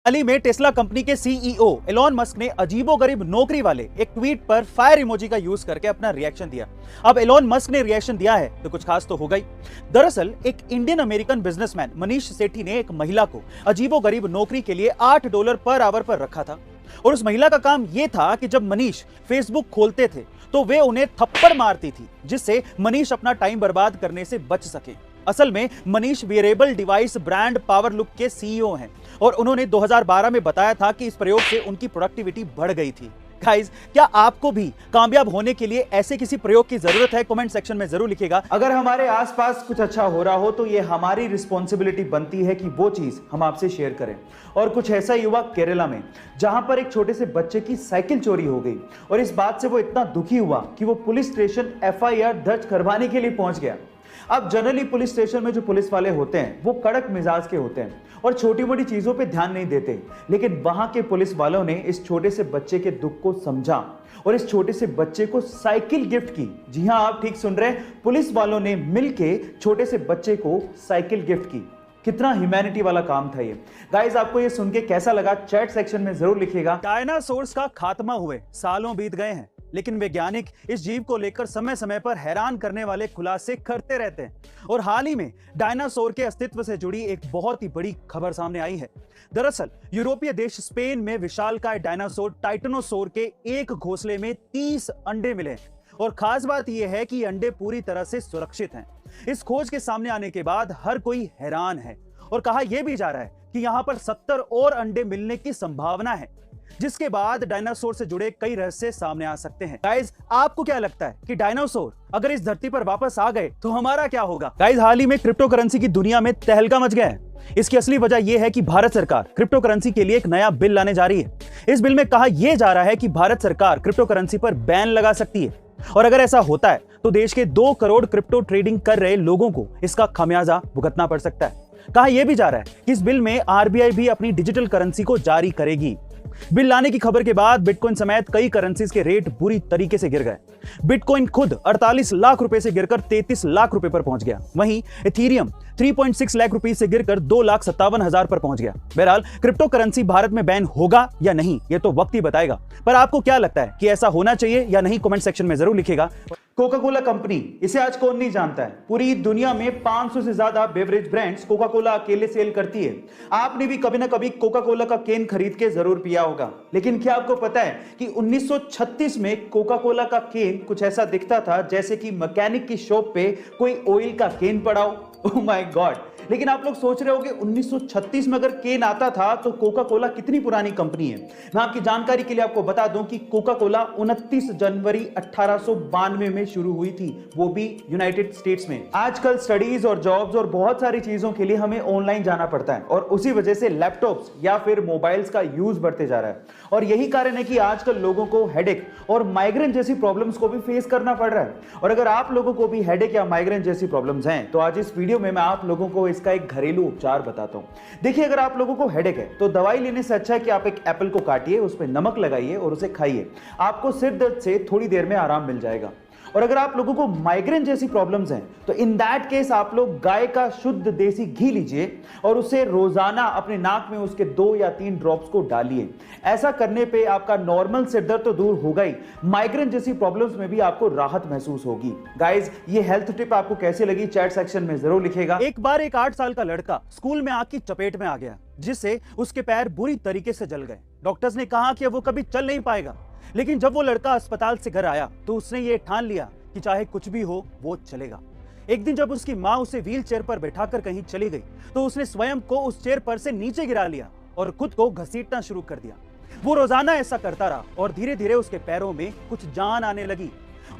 हाल ही में Tesla company के CEO Elon Musk ने अजीबोगरीब नौकरी वाले एक ट्वीट पर फायर इमोजी का यूज करके अपना रिएक्शन दिया। अब एलोन मस्क ने रिएक्शन दिया है तो कुछ खास तो होगा ही। दरअसल एक इंडियन अमेरिकन बिजनेसमैन मनीष सेठी ने एक महिला को अजीबोगरीब नौकरी के लिए $8 पर आवर पर रखा था और उस महिला का काम यह था कि जब मनीष फेसबुक खोलते थे तो वे उन्हें थप्पड़ मारती थी, जिससे मनीष अपना टाइम बर्बाद करने से बच सके। असल में Manish wearable device brand power look के सीईओ हैं और उन्होंने 2012 में बताया था कि इस प्रयोग से उनकी प्रोडक्टिविटी बढ़ गई थी। गाइस, क्या आपको भी कामयाब होने के लिए ऐसे किसी प्रयोग की जरूरत है? कमेंट सेक्शन में जरूर लिखिएगा। अगर हमारे आसपास कुछ अच्छा हो रहा हो तो ये हमारी रिस्पॉन्सिबिलिटी बनती है कि वो चीज हम आपसे शेयर करें। और कुछ ऐसा ही हुआ केरला में, जहां पर एक छोटे से बच्चे की साइकिल चोरी हो गई और इस बात से वो इतना दुखी हुआ कि वो पुलिस स्टेशन FIR दर्ज करवाने के लिए पहुंच गया। अब जनरली पुलिस स्टेशन में जो पुलिस वाले होते हैं वो कड़क मिजाज के होते हैं और छोटी मोटी चीजों पे ध्यान नहीं देते, लेकिन वहां के पुलिस वालों ने इस छोटे से बच्चे के दुख को समझा और इस छोटे से बच्चे को साइकिल गिफ्ट की। जी हां, आप ठीक सुन रहे हैं, पुलिस वालों ने मिलके छोटे से बच्चे को साइकिल गिफ्ट की। कितना ह्यूमैनिटी वाला काम था ये। गाइस, आपको ये सुन के कैसा लगा? चैट सेक्शन में जरूर लिखिएगा। डायनासोर्स का खात्मा हुए सालों बीत गए हैं, लेकिन वैज्ञानिक इस जीव को लेकर समय समय पर हैरान करने वाले खुलासे करते रहते हैं और हाल ही में डायनासोर के अस्तित्व से जुड़ी एक बहुत ही बड़ी खबर सामने आई है। दरअसल यूरोपीय देश स्पेन में विशालकाय डायनासोर टाइटेनोसोर के एक घोंसले में 30 अंडे मिले और खास बात यह है कि ये अंडे पूरी तरह से सुरक्षित हैं। इस खोज के सामने आने के बाद हर कोई हैरान है और कहा यह भी जा रहा है कि यहां पर 70 और अंडे मिलने की संभावना है, जिसके बाद डायनासोर से जुड़े कई रहस्य सामने आ सकते हैं। गाइस, आपको क्या लगता है कि डायनासोर अगर इस धरती पर वापस आ गए तो हमारा क्या होगा? गाइस, हाल ही में क्रिप्टो करेंसी की दुनिया में तहलका मच गया है। इसकी असली वजह यह है कि भारत सरकार क्रिप्टो करेंसी के लिए एक नया बिल लाने जा रही है। इस बिल में कहा यह जा रहा है कि भारत सरकार क्रिप्टो करेंसी पर बैन लगा सकती है और अगर ऐसा होता है तो देश के 2 करोड़ क्रिप्टो ट्रेडिंग कर रहे लोगों को इसका खामियाजा भुगतना पड़ सकता है। कहा यह भी जा रहा है कि इस बिल में RBI भी अपनी डिजिटल करेंसी को जारी करेगी। बिल लाने की खबर के बाद बिटकॉइन समेत कई करेंसीज के रेट बुरी तरीके से गिर गए। बिटकॉइन खुद 48 लाख रुपए से गिरकर 33 लाख रुपए पर पहुंच गया। वहीं इथेरियम 3.6 लाख रुपए से गिरकर 2,57,000 पर पहुंच गया। बहरहाल, क्रिप्टो करेंसी भारत में बैन होगा या नहीं, यह तो वक्त ही बताएगा। पर आपको क्या लगता है कि ऐसा होना चाहिए या नहीं? कमेंट सेक्शन में जरूर लिखिएगा। कोका कोला कंपनी, इसे आज कौन नहीं जानता है। पूरी दुनिया में 500 से ज्यादा बेवरेज ब्रांड्स कोका कोला अकेले सेल करती है। आपने भी कभी ना कभी कोका कोला का केन खरीद के जरूर पिया होगा, लेकिन क्या आपको पता है कि 1936 में कोका कोला का केन कुछ ऐसा दिखता था जैसे कि मैकेनिक की शॉप पे कोई ऑयल का केन पड़ा हो। Oh my God! लेकिन आप लोग सोच रहे होंगे 1936 में अगर केन आता था तो कोका कोला कितनी पुरानी कंपनी है। मैं आपकी जानकारी के लिए आपको बता दूं कि कोका कोला 29 जनवरी 1892 में शुरू हुई थी, वो भी यूनाइटेड स्टेट्स में। आजकल स्टडीज और जॉब्स और बहुत सारी चीजों के लिए हमें ऑनलाइन जाना पड़ता है और उसी वजह से लैपटॉप्स या फिर मोबाइल्स का यूज बढ़ते जा रहा है और यही कारण है कि आजकल लोगों को हेडेक और माइग्रेन जैसी प्रॉब्लम्स को भी फेस करना पड़ रहा है। और अगर आप लोगों को भी हेडेक या माइग्रेन जैसी प्रॉब्लम्स हैं तो आज इस वीडियो में मैं आप लोगों को इसका एक घरेलू उपचार बताता हूं। देखिए, अगर आप लोगों को हेडेक है तो दवाई लेने से अच्छा है कि आप एक एप्पल को काटिए, उस पर नमक लगाइए और उसे खाइए। आपको सिर दर्द से थोड़ी देर में आराम मिल जाएगा। और अगर आप लोगों को माइग्रेन जैसी प्रॉब्लम्स हैं तो इन दैट केस आप लोग गाय का शुद्ध देसी घी लीजिए और उसे रोजाना अपने नाक में उसके 2 या 3 ड्रॉप्स को डालिए। ऐसा करने पे आपका नॉर्मल सिर दर्द तो दूर होगा ही, माइग्रेन जैसी प्रॉब्लम्स में भी आपको राहत महसूस होगी। गाइज, ये हेल्थ टिप आपको कैसे लगी? चैट सेक्शन में जरूर लिखिएगा। एक बार एक 8 साल का लड़का स्कूल में आग की चपेट में आ गया, जिससे उसके पैर बुरी तरीके से जल गए। डॉक्टर्स ने कहा कि वो कभी चल नहीं पाएगा, लेकिन जब वो लड़का अस्पताल से घर आया तो उसने ये ठान लिया कि चाहे कुछ भी हो वो चलेगा। एक दिन जब उसकी मां उसे व्हील चेयर पर बैठाकर कहीं चली गई तो उसने स्वयं को उस चेयर पर से नीचे गिरा लिया और खुद को घसीटना शुरू कर दिया। वो रोजाना ऐसा करता रहा और धीरे धीरे उसके पैरों में कुछ जान आने लगी।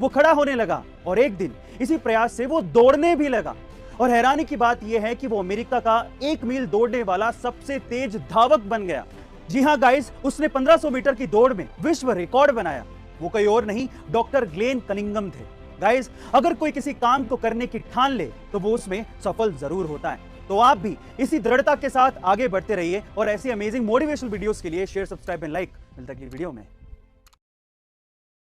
वो खड़ा होने लगा और एक दिन इसी प्रयास से वो दौड़ने भी लगा। और हैरानी की बात यह है कि वो अमेरिका का 1 मील दौड़ने वाला सबसे तेज धावक बन गया। जी हाँ गाइस, उसने 1500 मीटर की दौड़ में विश्व रिकॉर्ड बनाया। वो कोई और नहीं, डॉक्टर ग्लेन कनिंगम थे। गाइस, अगर कोई किसी काम को करने की ठान ले तो वो उसमें सफल जरूर होता है। तो आप भी इसी दृढ़ता के साथ आगे बढ़ते रहिए और ऐसी अमेजिंग मोटिवेशनल वीडियोस के लिए शेयर, सब्सक्राइब एंड लाइक। मिलता है अगली वीडियो में।